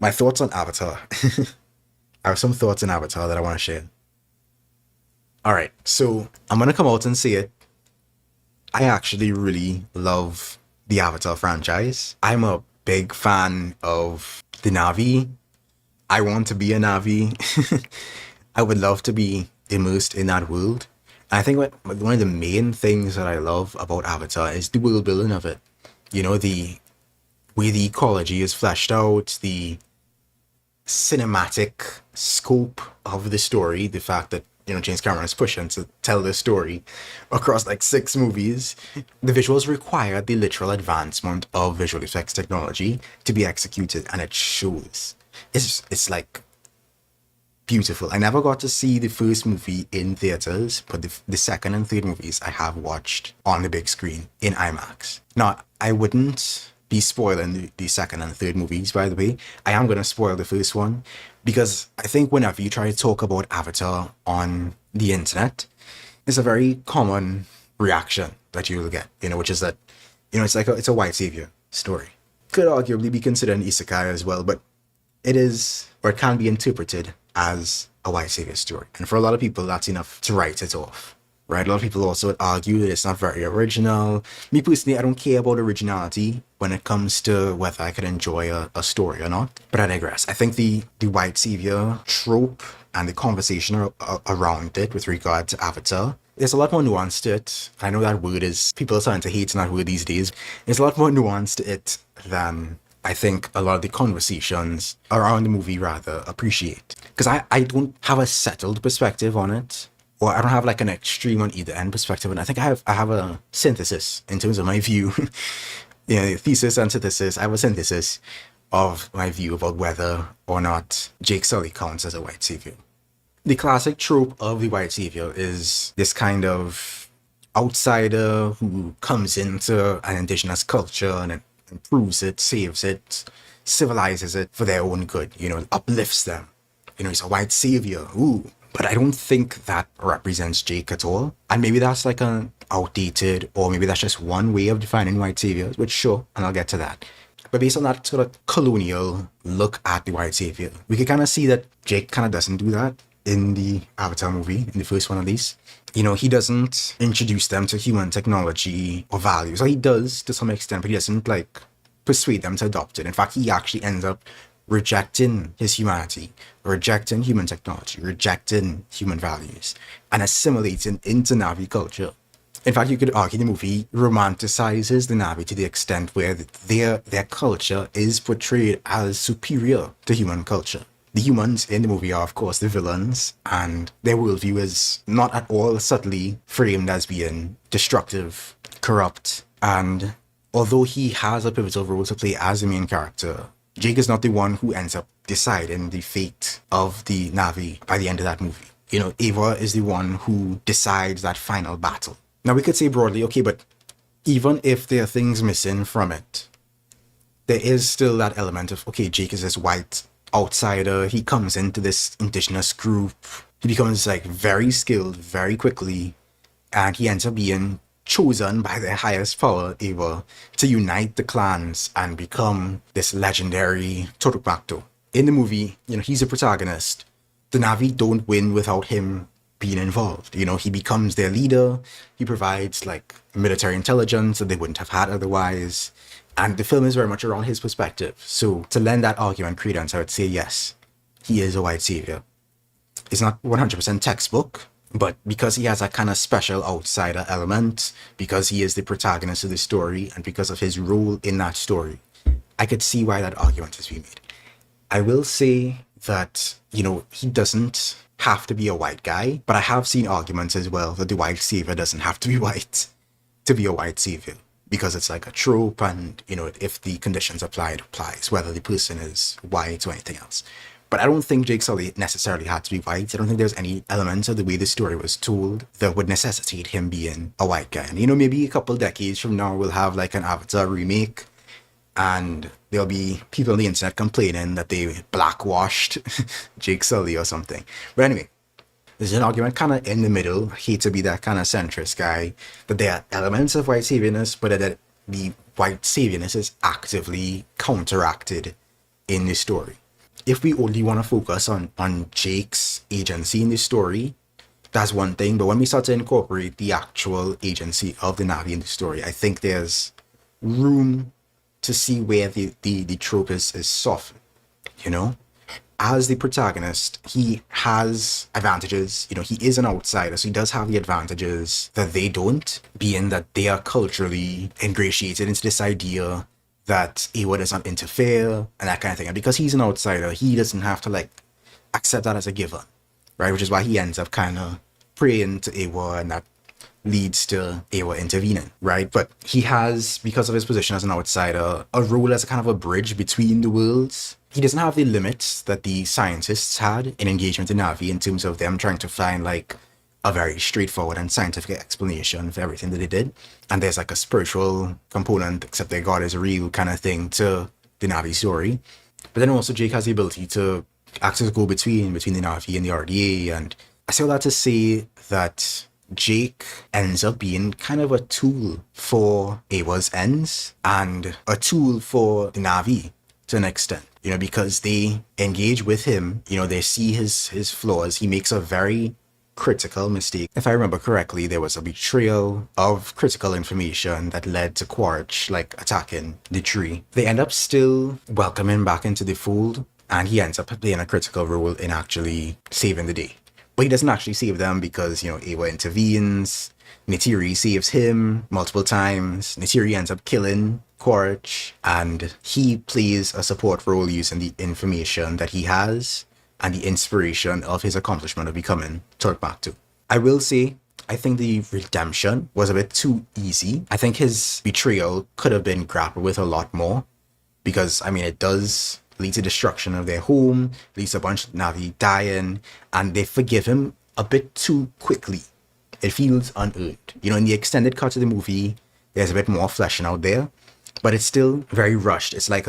my thoughts on Avatar. I have some thoughts on Avatar that I want to share. All right, so I'm gonna come out and say it. I actually really love the Avatar franchise. I'm a big fan of the Navi. I want to be a Navi. I would love to be immersed in that world. And I think one of the main things that I love about Avatar is the world building of it. You know, the way the ecology is fleshed out, the cinematic scope of the story, the fact that James Cameron is pushing to tell this story across like 6 movies. The visuals require the literal advancement of visual effects technology to be executed, and it shows. It's like beautiful. I never got to see the first movie in theaters, but the second and third movies I have watched on the big screen in IMAX. Now, I wouldn't be spoiling the second and third movies, by the way. I am going to spoil the first one because I think whenever you try to talk about Avatar on the internet, it's a very common reaction that you'll get, which is that, it's a white savior story. Could arguably be considered an isekai as well, but it is, or it can be interpreted as a white savior story. And for a lot of people, that's enough to write it off, right? A lot of people also would argue that it's not very original. Me personally, I don't care about originality when it comes to whether I can enjoy a story or not. But I digress. I think the white savior trope and the conversation around it with regard to Avatar, there's a lot more nuance to it. I know that word is, people are starting to hate that word these days. There's a lot more nuance to it than I think a lot of the conversations around the movie rather appreciate. Because I don't have a settled perspective on it, or I don't have like an extreme on either end perspective. And I think I have a synthesis in terms of my view. Thesis and synthesis. I have a synthesis of my view about whether or not Jake Sully counts as a white savior. The classic trope of the white savior is this kind of outsider who comes into an indigenous culture and improves it, saves it, civilizes it for their own good, uplifts them. He's a white savior. Ooh. But I don't think that represents Jake at all. And maybe that's like an outdated, or maybe that's just one way of defining white saviors, which sure, and I'll get to that. But based on that sort of colonial look at the white savior, we can kind of see that Jake kind of doesn't do that in the Avatar movie, in the first one at least. He doesn't introduce them to human technology or values. Or he does to some extent, but he doesn't like persuade them to adopt it. In fact, he actually ends up rejecting his humanity, rejecting human technology, rejecting human values, and assimilating into Na'vi culture. In fact, you could argue the movie romanticizes the Na'vi to the extent where their culture is portrayed as superior to human culture. The humans in the movie are, of course, the villains, and their worldview is not at all subtly framed as being destructive, corrupt, and although he has a pivotal role to play as the main character, Jake is not the one who ends up deciding the fate of the Na'vi by the end of that movie. Ava is the one who decides that final battle. Now, we could say broadly, okay, but even if there are things missing from it, there is still that element of, okay, Jake is this white outsider. He comes into this indigenous group. He becomes like very skilled very quickly, and he ends up being chosen by their highest power, Ava, to unite the clans and become this legendary Totopato. In the movie, he's a protagonist. The Na'vi don't win without him being involved. He becomes their leader. He provides like military intelligence that they wouldn't have had otherwise. And the film is very much around his perspective. So to lend that argument credence, I would say yes, he is a white savior. It's not 100% textbook, but because he has a kind of special outsider element, because he is the protagonist of the story, and because of his role in that story, I could see why that argument is being made. I will say that, he doesn't have to be a white guy, but I have seen arguments as well that the white savior doesn't have to be white to be a white savior, because it's like a trope, and if the conditions apply, it applies, whether the person is white or anything else. But I don't think Jake Sully necessarily had to be white. I don't think there's any elements of the way the story was told that would necessitate him being a white guy. And maybe a couple decades from now we'll have like an Avatar remake, and there'll be people on the internet complaining that they blackwashed Jake Sully or something. But anyway, there's an argument kind of in the middle. I hate to be that kind of centrist guy, that there are elements of white saviorness, but that the white saviorness is actively counteracted in the story. if we only want to focus on Jake's agency in the story, that's one thing. But when we start to incorporate the actual agency of the Na'vi in the story, I think there's room to see where the trope is soft, you know? As the protagonist, he has advantages. You know, he is an outsider, so he does have the advantages that they don't, being that they are culturally ingratiated into this idea that Awa does not interfere and that kind of thing. And because he's an outsider, he doesn't have to like accept that as a given, right? Which is why he ends up kind of praying to Awa, and that leads to Awa intervening, right? But he has, because of his position as an outsider, a role as a kind of a bridge between the worlds. He doesn't have the limits that the scientists had in engagement in Na'vi in terms of them trying to find like a very straightforward and scientific explanation for everything that they did. And there's like a spiritual component, except that God is real kind of thing to the Na'vi story. But then also Jake has the ability to act as a go-between between the Na'vi and the RDA. And I say all that to say that Jake ends up being kind of a tool for Awa's ends and a tool for the Na'vi to an extent, you know, because they engage with him, you know, they see his flaws. He makes a very critical mistake. If I remember correctly, there was a betrayal of critical information that led to Quaritch like attacking the tree. They end up still welcoming him back into the fold, and he ends up playing a critical role in actually saving the day. But he doesn't actually save them because, you know, Awa intervenes, Neytiri saves him multiple times, Neytiri ends up killing Quaritch, and he plays a support role using the information that he has and the inspiration of his accomplishment of becoming Turkmaktu. I will say, I think the redemption was a bit too easy. I think his betrayal could have been grappled with a lot more, because, I mean, it does lead to destruction of their home, leads to a bunch of Na'vi dying, and they forgive him a bit too quickly. It feels unearned. You know, in the extended cut of the movie, there's a bit more fleshing out there, but it's still very rushed. It's like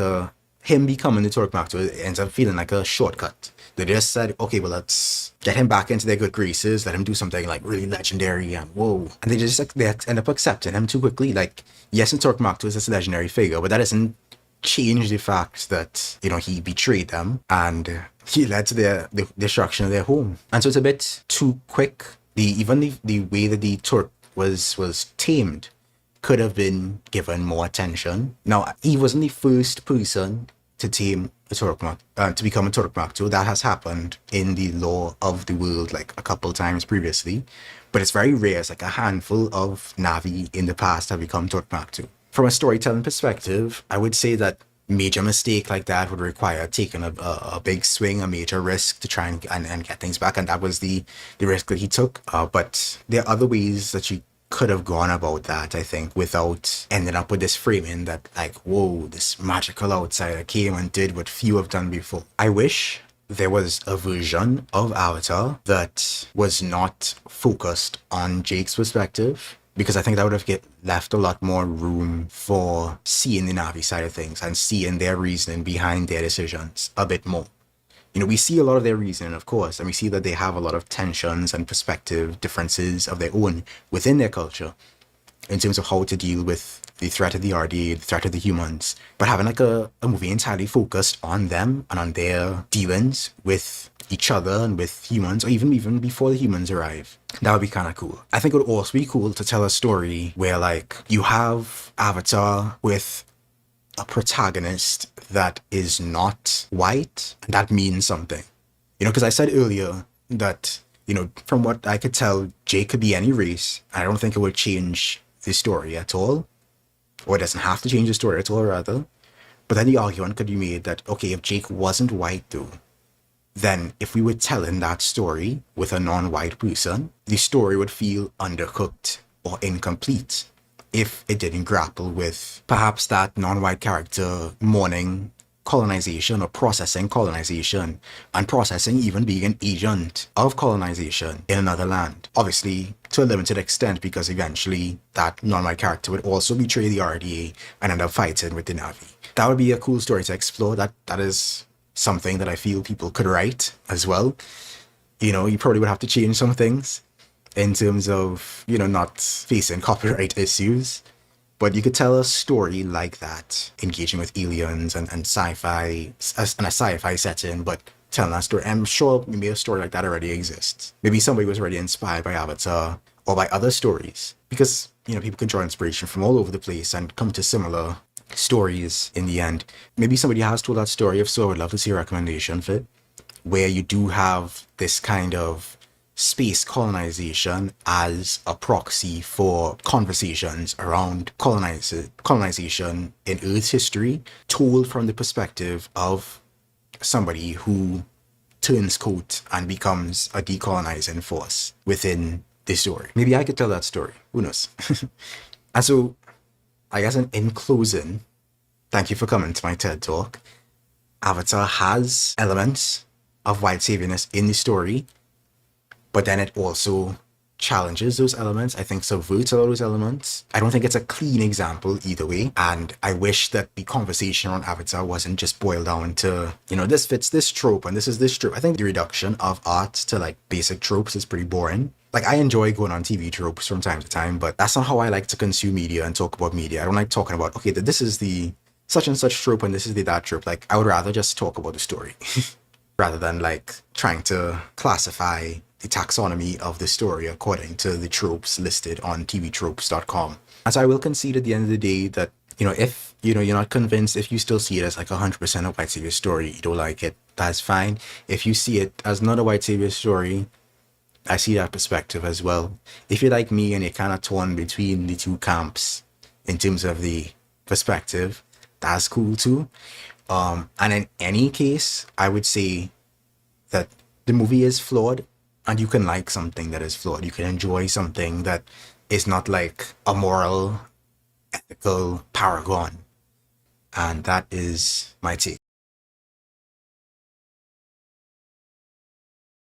him becoming the Turkmaktu, it ends up feeling like a shortcut. They just said, okay, well, let's get him back into their good graces, let him do something like really legendary, and whoa. And they end up accepting him too quickly. Like, yes, in Turkmaktu is this legendary figure, but that doesn't change the fact that, you know, he betrayed them and he led to the destruction of their home. And so it's a bit too quick. Even the way that the Turk was tamed could have been given more attention. Now, he wasn't the first person to tame a Turkmaktu, to become a Turkmaktu. That has happened in the lore of the world like a couple times previously, but it's very rare. It's like a handful of Na'vi in the past have become Turkmaktu. From a storytelling perspective, I would say that major mistake like that would require taking a big swing, a major risk to try and get things back, and that was the risk that he took. But there are other ways that you could have gone about that, I think, without ending up with this framing that, like, whoa, this magical outsider came and did what few have done before. I wish there was a version of Avatar that was not focused on Jake's perspective, because I think that would have left a lot more room for seeing the Na'vi side of things and seeing their reasoning behind their decisions a bit more. You know, we see a lot of their reasoning, of course, and we see that they have a lot of tensions and perspective differences of their own within their culture in terms of how to deal with the threat of the RDA, the threat of the humans. But having like a movie entirely focused on them and on their dealings with each other and with humans, or even before the humans arrive, that would be kind of cool. I think it would also be cool to tell a story where, like, you have Avatar with a protagonist that is not white, and that means something. You know, because I said earlier that, you know, from what I could tell, Jake could be any race. I don't think it would change the story at all, or it doesn't have to change the story at all, rather. But then the argument could be made that, okay, if Jake wasn't white though, then if we were telling that story with a non-white person, the story would feel undercooked or incomplete if it didn't grapple with perhaps that non-white character mourning colonization or processing colonization, and processing even being an agent of colonization in another land. Obviously, to a limited extent, because eventually that non-white character would also betray the RDA and end up fighting with the Na'vi. That would be a cool story to explore. That is something that I feel people could write as well. You know, you probably would have to change some things in terms of, you know, not facing copyright issues. But you could tell a story like that, engaging with aliens and sci-fi, in a sci-fi setting, but telling that story. I'm sure maybe a story like that already exists. Maybe somebody was already inspired by Avatar or by other stories. Because, people can draw inspiration from all over the place and come to similar stories in the end. Maybe somebody has told that story. If so, I would love to see a recommendation for it, where you do have this kind of space colonization as a proxy for conversations around colonization in Earth's history, told from the perspective of somebody who turns coat and becomes a decolonizing force within the story. Maybe I could tell that story. Who knows? And so, I guess in closing, thank you for coming to my TED Talk. Avatar has elements of white saviorness in the story, but then it also challenges those elements. I think subverts all those elements. I don't think it's a clean example either way. And I wish that the conversation on Avatar wasn't just boiled down to, this fits this trope and this is this trope. I think the reduction of art to like basic tropes is pretty boring. Like, I enjoy going on TV tropes from time to time, but that's not how I like to consume media and talk about media. I don't like talking about, okay, this is the such and such trope and this is the that trope. Like, I would rather just talk about the story rather than like trying to classify the taxonomy of the story according to the tropes listed on tvtropes.com. And so I will concede at the end of the day that, if, you're not convinced, if you still see it as like 100% a white savior story, you don't like it, that's fine. If you see it as not a white savior story, I see that perspective as well. If you're like me and you're kind of torn between the two camps in terms of the perspective, that's cool too. And in any case, I would say that the movie is flawed, and you can like something that is flawed. You can enjoy something that is not like a moral, ethical paragon. And that is my take.